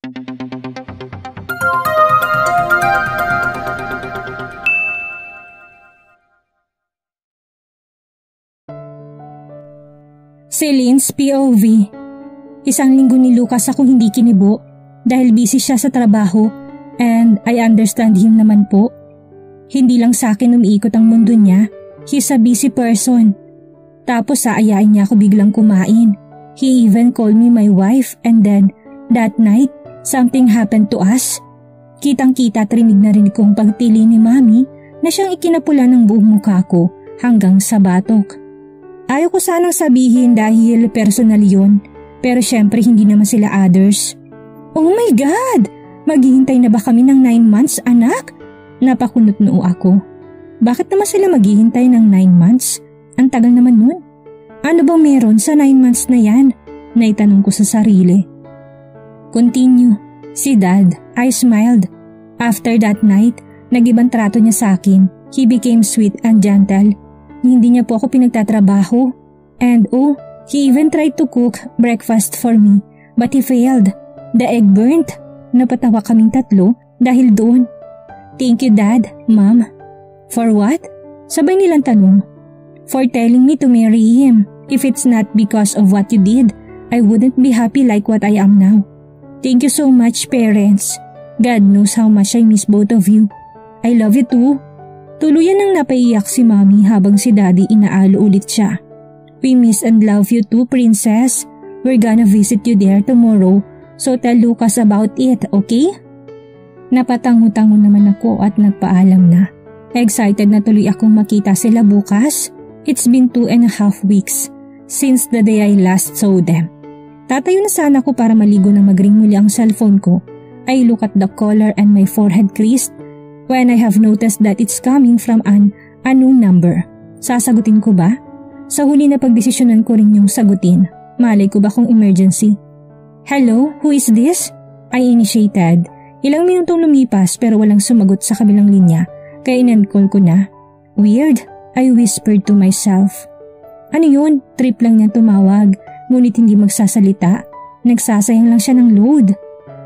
Celine's POV. Isang linggo ni Lucas akong hindi kinibo dahil busy siya sa trabaho and I understand him naman po. Hindi lang sa akin umiikot ang mundo niya, he's a busy person. Tapos aayain niya ako biglang kumain. He even called me my wife and then that night something happened to us. Kitang-kita at rinig na rinig kong pagtili ni Mami na siyang ikinapula ng buong mukha ko hanggang sa batok. Ayaw ko sanang sabihin dahil personal yun, pero syempre hindi naman sila others. Oh my God! Maghihintay na ba kami ng 9 months, anak? Napakunot noo ako. Bakit naman sila maghihintay ng 9 months? Ang tagal naman nun. Ano bang meron sa 9 months na yan? Naitanong ko sa sarili. Continue. Si Dad, I smiled. After that night, nag-ibang trato niya sa akin. He became sweet and gentle. Hindi niya po ako pinagtatrabaho. And he even tried to cook breakfast for me, but he failed. The egg burnt. Napatawa kaming tatlo dahil doon. Thank you, Dad, Mom. For what? Sabay nilang tanong. For telling me to marry him. If it's not because of what you did, I wouldn't be happy like what I am now. Thank you so much, parents. God knows how much I miss both of you. I love you too. Tuluyan nang napaiyak si Mommy habang si Daddy inaalo ulit siya. We miss and love you too, Princess. We're gonna visit you there tomorrow, so tell Lucas about it, okay? Napatango-tango naman ako at nagpaalam na. Excited na tuloy akong makita sila bukas. It's been 2.5 weeks since the day I last saw them. Tatayo na sana ako para maligo na mag-ring muli ang cellphone ko. I look at the collar and my forehead creased when I have noticed that it's coming from an unknown number. Sasagutin ko ba? Sa huli na pagdesisyonan ko rin yung sagutin. Malay ko ba kung emergency? Hello, who is this? I initiated. Ilang minutong lumipas pero walang sumagot sa kabilang linya kaya in-call ko na. Weird, I whispered to myself. Ano yun? Trip lang niya tumawag ngunit hindi magsasalita. Nagsasayang lang siya ng load.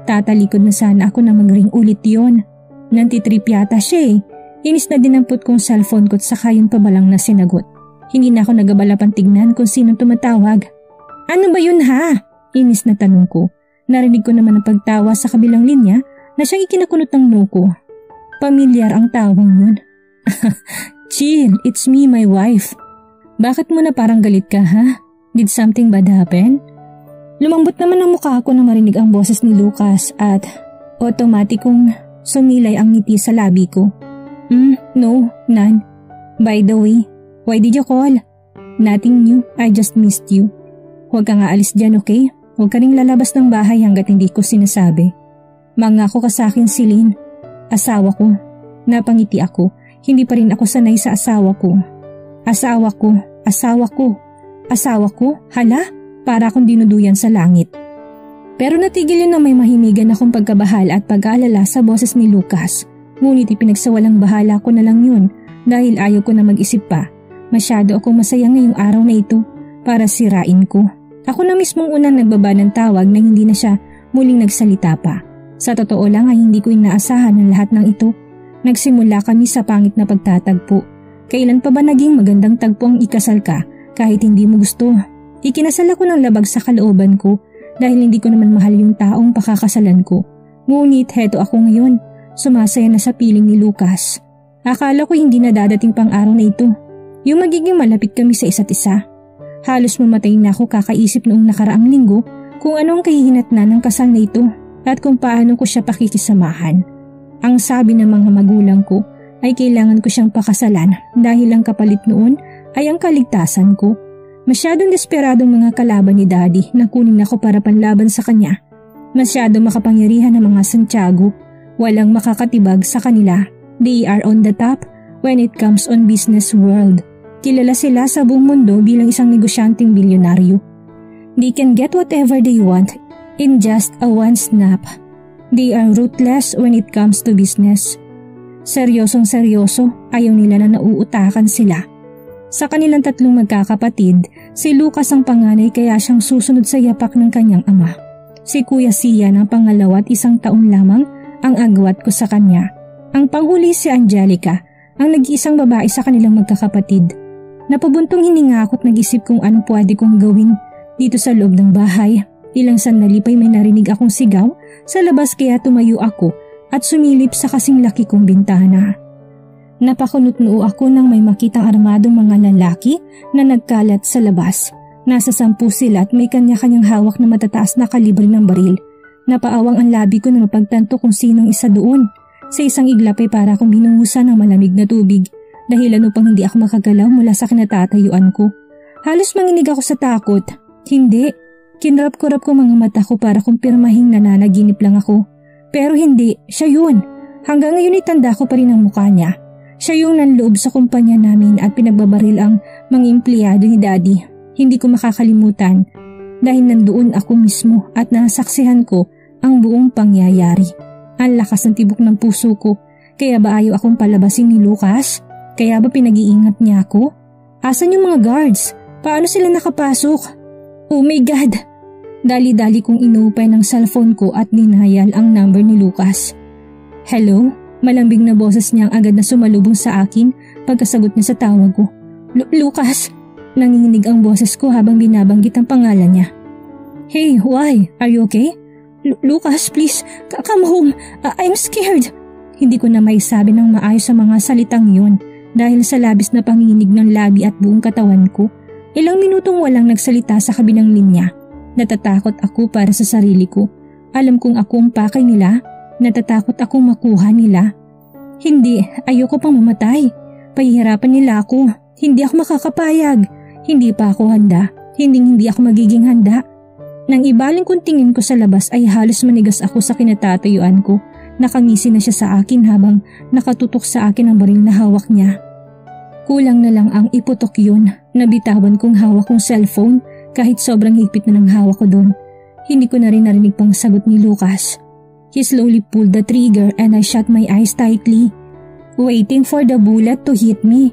Tatalikod na sana ako na mag-ring ulit yon. Nantitrip yata siya eh. Inis na dinampot kong cellphone ko at saka yung pabalang na sinagot. Hindi na ako nagabala pang tignan kung sino tumatawag. Ano ba yun ha? Inis na tanong ko. Narinig ko naman ang pagtawa sa kabilang linya na siyang ikinakunot ng noo ko. Pamilyar ang tawang yun. Chill, it's me, my wife. Bakit mo na parang galit ka ha? Did something bad happen? Lumambot naman ang mukha ko na marinig ang boses ni Lucas at otomatikong sumilay ang ngiti sa labi ko. No, none. By the way, why did you call? Nothing new, I just missed you. Huwag ka nga alis dyan, okay? Huwag ka ring lalabas ng bahay hanggat hindi ko sinasabi. Mangako ka sa akin, Celine. Asawa ko. Napangiti ako. Hindi pa rin ako sanay sa asawa ko. Asawa ko, asawa ko, asawa ko, hala? Para akong dinuduyan sa langit. Pero natigil yun na may mahimigan akong pagkabahala at pag-aalala sa boses ni Lucas. Ngunit ipinagsawalang bahala ko na lang yun dahil ayaw ko na mag-isip pa. Masyado akong masaya ngayong araw na ito para sirain ko. Ako na mismong unang nagbaba ng tawag na hindi na siya muling nagsalita pa. Sa totoo lang ay hindi ko inaasahan ang lahat ng ito. Nagsimula kami sa pangit na pagtatagpo. Kailan pa ba naging magandang tagpo ang ikasal ka kahit hindi mo gusto? Ikinasal ako ng labag sa kalooban ko dahil hindi ko naman mahal yung taong pakakasalan ko. Ngunit heto ako ngayon, sumasaya na sa piling ni Lucas. Akala ko hindi na dadating pang araw na ito. Yung magiging malapit kami sa isa't isa. Halos mamatay na ako kakaisip noong nakaraang linggo kung anong kahihinatnan ng kasal na ito at kung paano ko siya pakikisamahan. Ang sabi ng mga magulang ko ay kailangan ko siyang pakasalan dahil ang kapalit noon ay ang kaligtasan ko. Masyadong desperadong mga kalaban ni Daddy na kunin ako para panlaban sa kanya. Masyadong makapangyarihan ng mga Santiago. Walang makakatibag sa kanila. They are on the top when it comes on business world. Kilala sila sa buong mundo bilang isang negosyanteng bilyonaryo. They can get whatever they want in just a one snap. They are ruthless when it comes to business. Seryosong seryoso, ayaw nila na nauutakan sila. Sa kanilang tatlong magkakapatid, si Lucas ang panganay kaya siyang susunod sa yapak ng kanyang ama. Si Kuya Sian ang pangalawa at 1 taon lamang ang agwat ko sa kanya. Ang panghuli si Angelica, ang nag-iisang babae sa kanilang magkakapatid. Napabuntong hininga ako't nag-isip kung ano pwede kong gawin dito sa loob ng bahay. Ilang sandali pa'y may narinig akong sigaw sa labas kaya tumayo ako at sumilip sa kasing laki kong bintana. Napakunot-noo ako nang may makitang armadong mga lalaki na nagkalat sa labas. Nasa 10 sila at may kanya-kanyang hawak na matataas na kalibre ng baril. Napaawang ang labi ko na mapagtanto kung sinong isa doon. Sa isang iglap ay para akong binuhusan ng malamig na tubig. Dahilan upang hindi ako makagalaw mula sa kinatatayuan ko. Halos manginig ako sa takot. Hindi. Kinrap-kurap ko mga mata ko para kumpirmahing nananaginip lang ako. Pero hindi, siya yun. Hanggang ngayon itanda ko pa rin ang mukha niya. Siya yung nanloob sa kumpanya namin at pinagbabaril ang mga empleyado ni Daddy. Hindi ko makakalimutan dahil nandoon ako mismo at nasaksihan ko ang buong pangyayari. Ang lakas ng tibok ng puso ko. Kaya ba ayaw akong palabasin ni Lucas? Kaya ba pinag-iingat niya ako? Asan yung mga guards? Paano sila nakapasok? Oh my God! Dali-dali kong inupay ng cellphone ko at dinayal ang number ni Lucas. Hello? Malambing na boses niya ang agad na sumalubong sa akin pagkasagot niya sa tawag ko. Lucas! Nanginginig ang boses ko habang binabanggit ang pangalan niya. Hey, why? Are you okay? Lucas, please, come home. I'm scared. Hindi ko na maisabi ng maayos sa mga salitang yun dahil sa labis na panginginig ng labi at buong katawan ko. Ilang minutong walang nagsalita sa kabilang linya. Natatakot ako para sa sarili ko. Alam kong ako ang pakay nila. Natatakot akong makuha nila. Hindi, ayoko pang mamatay. Pahihirapan nila ako. Hindi ako makakapayag. Hindi pa ako handa. Hindi ako magiging handa. Nang ibaling kong tingin ko sa labas ay halos manigas ako sa kinatatayuan ko. Nakangisi na siya sa akin habang nakatutok sa akin ang baril na hawak niya. Kulang na lang ang iputok yun. Nabitawan kong hawak kong cellphone kahit sobrang higpit na ng hawak ko doon. Hindi ko na rin narinig pang sagot ni Lucas. He slowly pulled the trigger and I shut my eyes tightly, waiting for the bullet to hit me.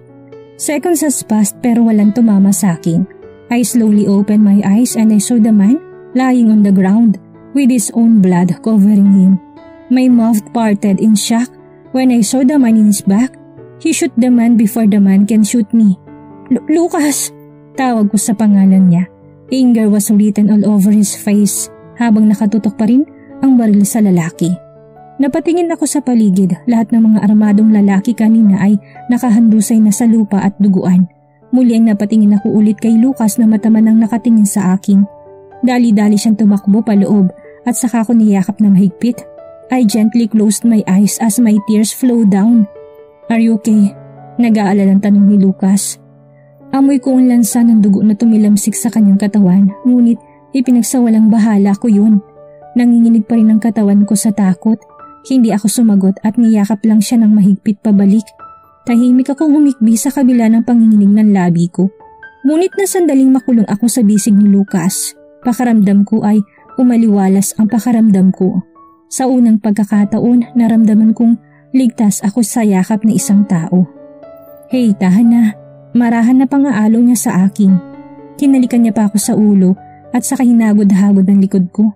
Seconds has passed pero walang tumama sa akin. I slowly opened my eyes and I saw the man lying on the ground with his own blood covering him. My mouth parted in shock when I saw the man in his back. He shot the man before the man can shoot me. Lucas! Tawag ko sa pangalan niya. Anger was written all over his face habang nakatutok pa rin ang baril sa lalaki. Napatingin ako sa paligid. Lahat ng mga armadong lalaki kanina ay nakahandusay na sa lupa at duguan. Muli ang napatingin ako ulit kay Lucas na mata manang nakatingin sa akin. Dali-dali siyang tumakbo paloob at saka ko niyakap na mahigpit. I gently closed my eyes as my tears flowed down. Are you okay? Nag-aalalang tanong ni Lucas. Amoy ko ang lansa ng dugo na tumilamsik sa kanyang katawan, ngunit ipinagsawalang bahala ko yun. Nanginginig pa rin ang katawan ko sa takot. Hindi ako sumagot at niyakap lang siya ng mahigpit pabalik. Tahimik akong humikbi sa kabila ng panginginig ng labi ko. Ngunit na sandaling makulong ako sa bisig ni Lucas. Pakaramdam ko ay umaliwalas ang pakaramdam ko. Sa unang pagkakataon, naramdaman kong ligtas ako sa yakap na isang tao. Hey, tahan na. Marahan na pangaalo niya sa akin. Kinalikan niya pa ako sa ulo at saka hinagod-hagod ang likod ko.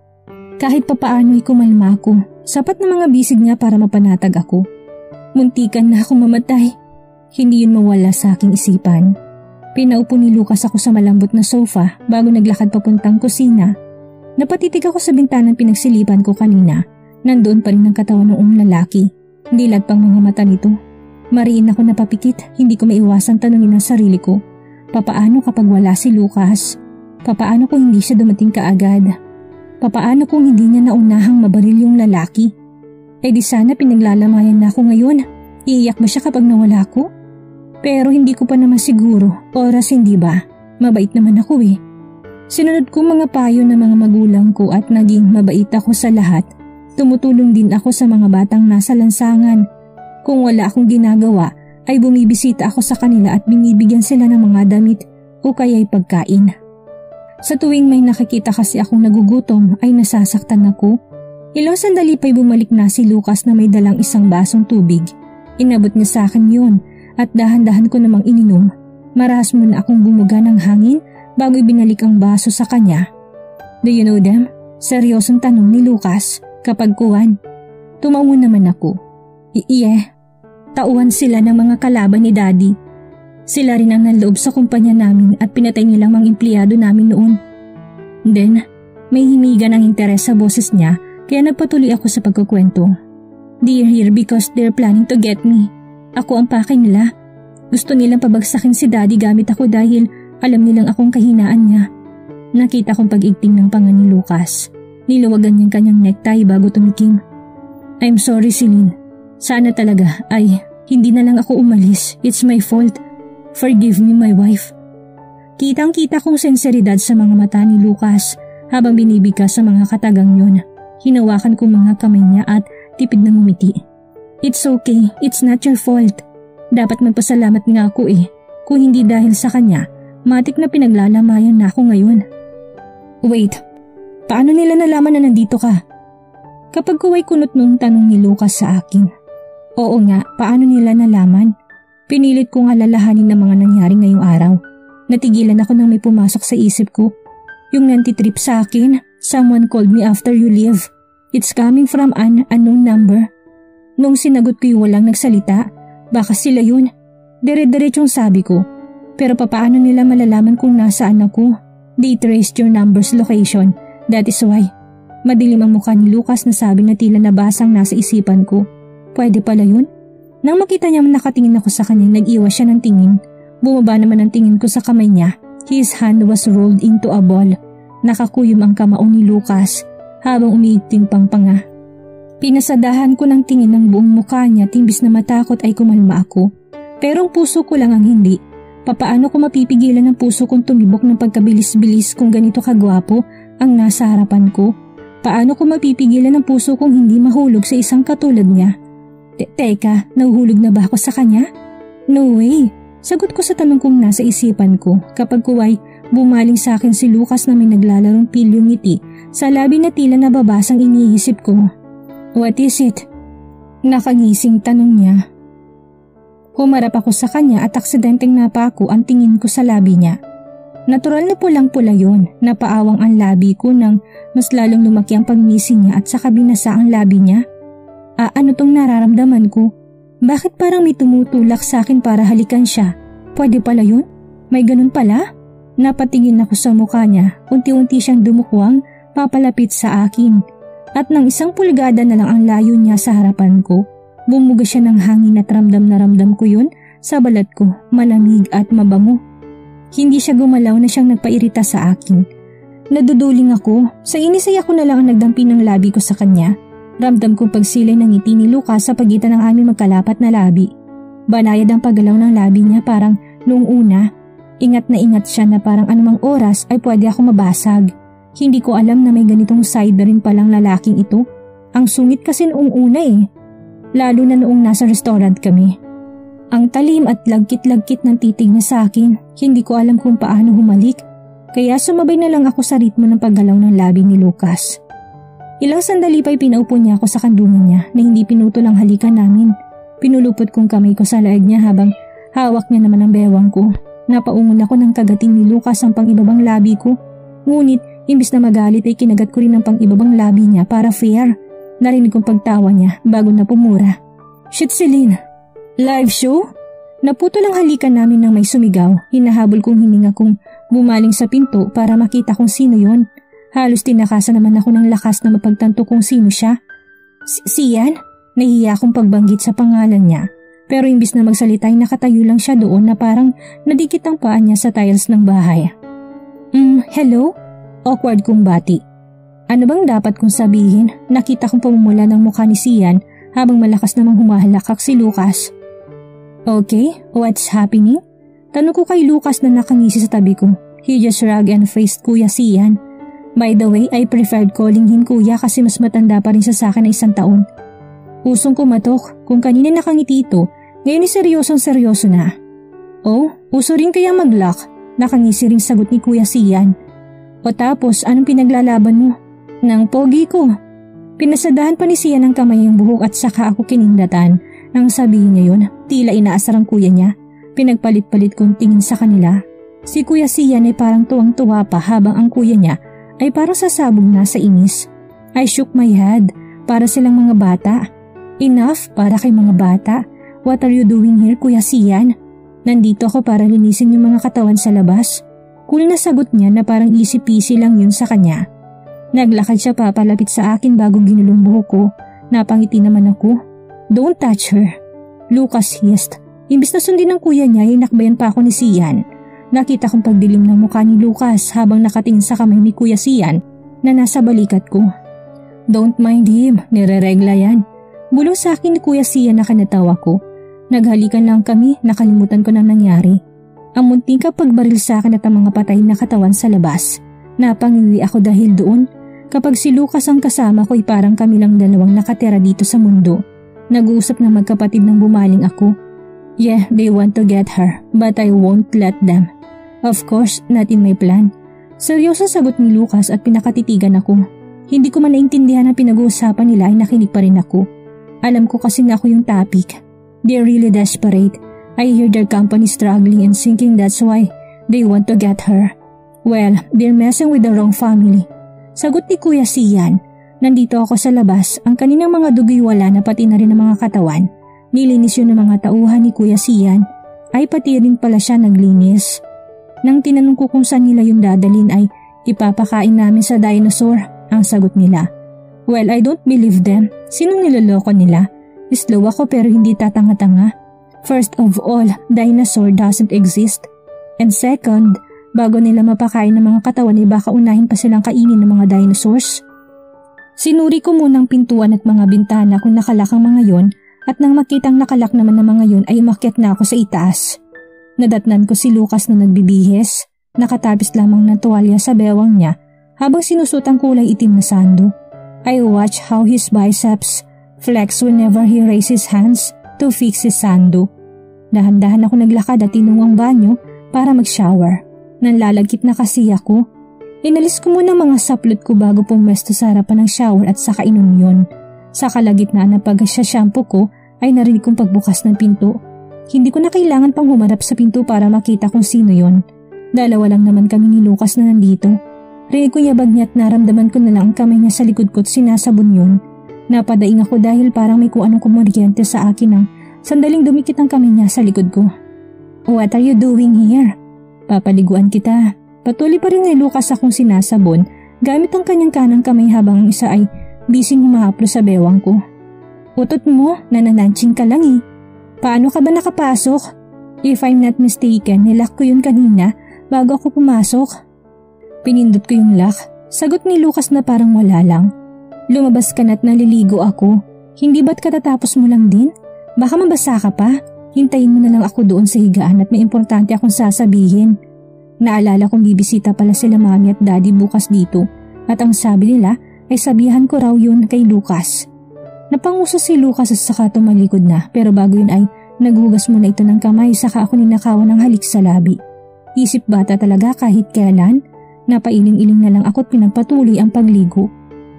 Kahit papaano'y kumalma ako. Sapat na mga bisig niya para mapanatag ako. Muntikan na akong mamatay. Hindi yun mawala sa aking isipan. Pinaupo ni Lucas ako sa malambot na sofa bago naglakad papuntang kusina. Napatitig ako sa bintanang pinagsilipan ko kanina. Nandoon pa rin ang katawan ng lalaki. Dilat pang mga mata nito. Mariin ako napapikit, hindi ko maiwasang tanungin ang sarili ko. Papaano kapag wala si Lucas? Papaano kung hindi siya dumating kaagad? Papaano kung hindi niya naunahang mabaril yung lalaki? Eh di sana pinaglalamayan na ako ngayon. Iiyak ba siya kapag nawala ako? Pero hindi ko pa naman siguro, oras hindi ba? Mabait naman ako eh. Sinunod ko mga payo ng mga magulang ko at naging mabait ako sa lahat. Tumutulong din ako sa mga batang nasa lansangan. Kung wala akong ginagawa ay bumibisita ako sa kanila at binibigyan sila ng mga damit o kaya'y pagkain. Sa tuwing may nakikita kasi akong nagugutom ay nasasaktan ako. Ilang sandali pa'y bumalik na si Lucas na may dalang isang basong tubig. Inabot niya sa akin yun at dahan-dahan ko namang ininom. Marahas muna akong bumuga ng hangin bago ibinalik ang baso sa kanya. Do you know them? Seryosong tanong ni Lucas kapag kuwan. Tumawa naman ako. Tauhan sila ng mga kalaban ni Daddy. Sila rin ang nanloob sa kumpanya namin at pinatay nilang mga empleyado namin noon. Then, may himiga ng interes sa boses niya kaya nagpatuloy ako sa pagkukwento. They're here because they're planning to get me. Ako ang pake nila. Gusto nilang pabagsakin si Daddy gamit ako dahil alam nilang akong kahinaan niya. Nakita kong pag-igting ng panga ni Lucas. Niluwagan niyang kanyang necktie bago tumikim. I'm sorry, Celine. Sana talaga ay hindi na lang ako umalis. It's my fault. Forgive me, my wife. Kitang-kita kong senseridad sa mga mata ni Lucas habang binibigkas sa mga katagang yun. Hinawakan ko mga kamay niya at tipid na ngumiti. It's okay. It's not your fault. Dapat magpasalamat nga ako eh. Kung hindi dahil sa kanya, matik na pinaglalamayan na ako ngayon. Wait, paano nila nalaman na nandito ka? Kapag kuway kunot nung tanong ni Lucas sa akin. Oo nga, paano nila nalaman? Pinilit kong alalahanin ng mga nangyari ngayong araw. Natigilan ako nang may pumasok sa isip ko. Yung nantitrip sa akin, someone called me after you leave. It's coming from an unknown number. Nung sinagot ko yung walang nagsalita, baka sila yun. Dire-diretsong sabi ko. Pero papaano nila malalaman kung nasaan ako? They traced your number's location. That is why. Madilim ang mukha ni Lucas na sabi na tila nabasang nasa isipan ko. Pwede pala yun? Nang makita niya nakatingin ako sa kanya, nag-iwas siya ng tingin. Bumaba naman ang tingin ko sa kamay niya. His hand was rolled into a ball. Nakakuyom ang kamao ni Lucas habang umiigting pang panga. Pinasadahan ko ng tingin ng buong mukha niya, timbis na matakot ay kumalma ako. Pero ang puso ko lang ang hindi. Papaano ko mapipigilan ang puso kong tumibok ng pagkabilis-bilis kung ganito kagwapo ang nasa harapan ko? Paano ko mapipigilan ang puso kong hindi mahulog sa isang katulad niya? Teka, nahuhulog na ba ako sa kanya? No way. Sagot ko sa tanong kong nasa isipan ko kapag kuway bumaling sa akin si Lucas na may naglalarong pilyong ngiti sa labi na tila nababasang iniisip ko. What is it? Nakangising tanong niya. Humarap ako sa kanya at aksidenteng napako ang tingin ko sa labi niya. Natural na pulang-pula yun, napaawang ang labi ko nang mas lalong lumaki ang pagngisi niya at saka binasa ang labi niya. Ano tong nararamdaman ko? Bakit parang may tumutulak sa akin para halikan siya? Pwede pala yun? May ganun pala? Napatingin ako sa mukha niya, unti-unti siyang dumukwang papalapit sa akin. At nang 1 pulgada na lang ang layo niya sa harapan ko, bumuga siya ng hangin at ramdam na ramdam ko yun sa balat ko, malamig at mabango. Hindi siya gumalaw na siyang nagpairita sa akin. Naduduling ako, sa inis ay ako na lang ang nagdampi ng labi ko sa kanya. Ramdam kong pagsilay ng ngiti ni Lucas sa pagitan ng aming magkalapat na labi. Banayad ang paggalaw ng labi niya parang noong una. Ingat na ingat siya na parang anumang oras ay pwede ako mabasag. Hindi ko alam na may ganitong side na rin palang lalaking ito. Ang sungit kasi noong una eh. Lalo na noong nasa restaurant kami. Ang talim at lagkit-lagkit ng titig niya sa akin. Hindi ko alam kung paano humalik. Kaya sumabay na lang ako sa ritmo ng paggalaw ng labi ni Lucas. Ilang sandali pa'y pinaupo niya ako sa kandungan niya na hindi pinutol ang halikan namin. Pinulupot kong kamay ko sa laeg niya habang hawak niya naman ang bewang ko. Napaungon ako ng kagating ni Lucas ang pang-ibabang labi ko. Ngunit, imbis na magalit ay kinagat ko rin ang pang-ibabang labi niya para fair. Narinig kong pagtawa niya bago na pumura. Shit, Celine! Live show? Naputol ang halikan namin nang may sumigaw. Hinahabol kong hininga kong bumaling sa pinto para makita kung sino yon. Halos tinakasan naman ako ng lakas na mapagtanto kung sino siya. Siyan? Nahihiya akong pagbanggit sa pangalan niya. Pero imbis na magsalita ay nakatayo lang siya doon na parang nadikit ang paa niya sa tiles ng bahay. Hello? Awkward kong bati. Ano bang dapat kong sabihin? Nakita kong pamumula ng mukha ni Sian habang malakas namang humahalakak si Lucas. Okay, what's happening? Tanong ko kay Lucas na nakangisi sa tabi ko. He just rug and faced Kuya Sian. By the way, I preferred calling him kuya kasi mas matanda pa rin siya sa akin na 1 taon. Usong kumatok, kung kanina nakangiti ito, ngayon ay seryosong-seryoso na. Oh, uso rin kaya mag-lock? Nakangisi ring sagot ni Kuya Sian. O tapos, anong pinaglalaban mo? Nang pogi ko. Pinasadahan pa ni Sian ng kamay ang buhok at saka ako kinindatan. Nang sabihin niya yun, tila inaasar ang kuya niya. Pinagpalit-palit kong tingin sa kanila. Si Kuya Sian ay parang tuwang-tuwa pa habang ang kuya niya ay parang sasabog na sa inis. I shook my head. Para silang mga bata. Enough para kay mga bata. What are you doing here, Kuya Sian? Nandito ako para linisin yung mga katawan sa labas. Cool na sagot niya na parang easy-peasy lang yun sa kanya. Naglakad siya papalapit sa akin bago ginulong buhok ko. Napangiti naman ako. Don't touch her. Lucas hissed. Imbis na sundin ng kuya niya, inakbayan pa ako ni Sian. Nakita kong pagdilim ng mukha ni Lucas habang nakatingin sa kamay ni Kuya Sian na nasa balikat ko. Don't mind him, nire-regla yan. Bulong sa akin ni Kuya Sian na kanatawa ko. Naghalikan lang kami, nakalimutan ko na nangyari. Ang munting kapagbaril sa akin at ang mga patay na katawan sa labas. Napangiwi ako dahil doon. Kapag si Lucas ang kasama ko ay parang kami lang dalawang nakatira dito sa mundo. Nag-uusap na magkapatid nang bumaling ako. Yeah, they want to get her, but I won't let them. Of course, not in my plan. Seryoso sagot ni Lucas at pinakatitigan ako. Hindi ko man naintindihan ang pinag-uusapan nila ay nakinig pa rin ako. Alam ko kasi na ako yung topic. They're really desperate. I hear their company struggling and sinking, that's why they want to get her. Well, they're messing with the wrong family. Sagot ni Kuya Sian. Nandito ako sa labas, ang kaninang mga dugoy wala na pati na rin ang mga katawan. Nilinis yun ng mga tauhan ni Kuya Sian. Ay pati rin pala siya naglinis. Nang tinanong ko kung saan nila yung dadalhin ay ipapakain namin sa dinosaur. Ang sagot nila. Well, I don't believe them. Sinong niloloko nila? Slow ako pero hindi tatanga-tanga. First of all, dinosaur doesn't exist. And second, bago nila mapakain ng mga katawan ay baka unahin pa silang kainin ng mga dinosaurs. Sinuri ko munang pintuan at mga bintana kung nakalak ang mga yon at nang makitang nakalak naman ng mga yon ay umakyat na ako sa itaas. Nadatnan ko si Lucas na nagbibihis. Nakatapis lamang ng tuwalya sa bewang niya habang sinusot ang kulay itim na sando. I watch how his biceps flex whenever he raises hands to fix his sando. Dahan-dahan ako naglakad at tinungo ang banyo para mag-shower. Nanlalagkit na kasi ako. Inalis ko muna mga saplot ko bago pumesto sa harapan ng shower at saka inom yun. Sa kalagitnaan ng pag-shampoo ko ay narinig kong pagbukas ng pinto. Hindi ko na kailangan pang humarap sa pinto para makita kung sino yon. Dalawa lang naman kami ni Lucas na nandito. Rinig ko yabag niya at naramdaman ko na lang ang kamay niya sa likod ko at sinasabon yun. Napadaing ako dahil parang may kung anong kumuryente sa akin nang sandaling dumikit ang kamay niya sa likod ko. What are you doing here? Papaliguan kita. Patuloy pa rin ni Lucas akong sinasabon gamit ang kanyang kanang kamay habang ang isa ay bising humahaplo sa bewang ko. Utot mo, nanananching ka lang eh. Paano ka ba nakapasok? If I'm not mistaken, nilock ko yun kanina bago ako pumasok. Pinindot ko yung lock. Sagot ni Lucas na parang wala lang. Lumabas ka na't naliligo ako. Hindi ba't katatapos mo lang din? Baka mabasa ka pa. Hintayin mo na lang ako doon sa higaan at may importante akong sasabihin. Naalala kong bibisita pala sila mami at daddy bukas dito at ang sabi nila ay sabihan ko raw yun kay Lucas. Napangusa si Lucas at saka tumalikod na pero bago yun ay naghugas muna ito ng kamay saka ako ninakawan ng halik sa labi. Isip bata talaga kahit kailan. Napailing-iling na lang ako at pinagpatuloy ang pagligo.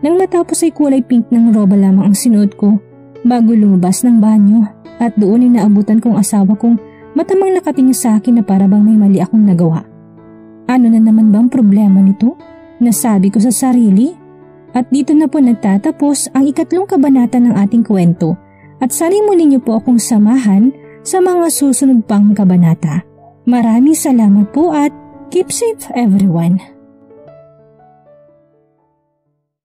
Nang matapos ay kulay pink ng roba lamang ang sinuot ko bago lumabas ng banyo at doon ay naabutan kong asawa kong matamang nakatingin sa akin na para bang may mali akong nagawa. Ano na naman bang problema nito? Nasabi ko sa sarili. At dito na po nagtatapos ang 3 kabanata ng ating kwento at sana'y muli niyo po akong samahan sa mga susunod pang kabanata. Maraming salamat po at keep safe everyone.